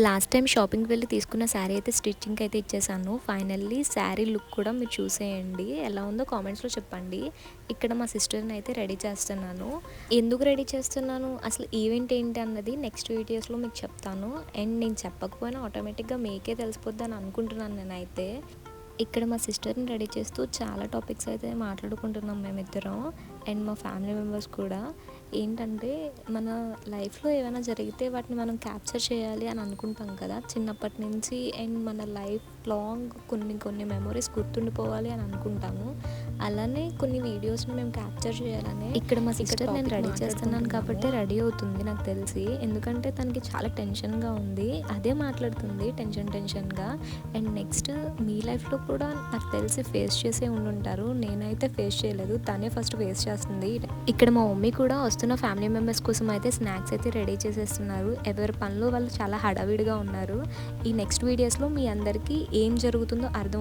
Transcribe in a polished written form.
Last time షాపింగ్కి వెళ్ళి తీసుకున్న శారీ అయితే స్టిచ్చింగ్కి అయితే ఇచ్చేసాను. ఫైనల్లీ శారీ లుక్ కూడా మీరు చూసేయండి, ఎలా ఉందో కామెంట్స్లో చెప్పండి. ఇక్కడ మా సిస్టర్ని అయితే రెడీ చేస్తున్నాను. ఎందుకు రెడీ చేస్తున్నాను, అసలు ఈవెంట్ ఏంటి అన్నది నెక్స్ట్ వీడియోస్లో మీకు చెప్తాను. అండ్ నేను చెప్పకపోయినా ఆటోమేటిక్గా మీకే తెలిసిపోద్ది అని అనుకుంటున్నాను నేనైతే. ఇక్కడ మా సిస్టర్ని రెడీ చేస్తూ చాలా టాపిక్స్ అయితే మాట్లాడుకుంటున్నాం మేమిద్దరం అండ్ మా ఫ్యామిలీ మెంబర్స్ కూడా. ఏంటంటే మన లైఫ్లో ఏమైనా జరిగితే వాటిని మనం క్యాప్చర్ చేయాలి అని అనుకుంటాం కదా చిన్నప్పటి నుంచి. అండ్ మన లైఫ్ లాంగ్ కొన్ని కొన్ని మెమొరీస్ గుర్తుండిపోవాలి అని అనుకుంటాము. అలానే కొన్ని వీడియోస్ని మేము క్యాప్చర్ చేయాలని ఇక్కడ మా సిస్టర్ నేను రెడీ చేస్తున్నాను కాబట్టి రెడీ అవుతుంది నాకు తెలిసి. ఎందుకంటే తనకి చాలా టెన్షన్గా ఉంది, అదే మాట్లాడుతుంది టెన్షన్గా. అండ్ నెక్స్ట్ మీ లైఫ్లో కూడా నాకు తెలిసి ఫేస్ చేసే ఉండుంటారు, నేనైతే ఫేస్ చేయలేదు, తనే ఫస్ట్ ఫేస్ చేస్తుంది. ఇక్కడ మా మమ్మీ కూడా వస్తున్న ఫ్యామిలీ మెంబర్స్ కోసం అయితే స్నాక్స్ అయితే రెడీ చేసేస్తున్నారు. ఎవరి పనిలో వాళ్ళు చాలా హడావిడిగా ఉన్నారు. ఈ నెక్స్ట్ వీడియోస్లో మీ అందరికీ ఏం జరుగుతుందో అర్థం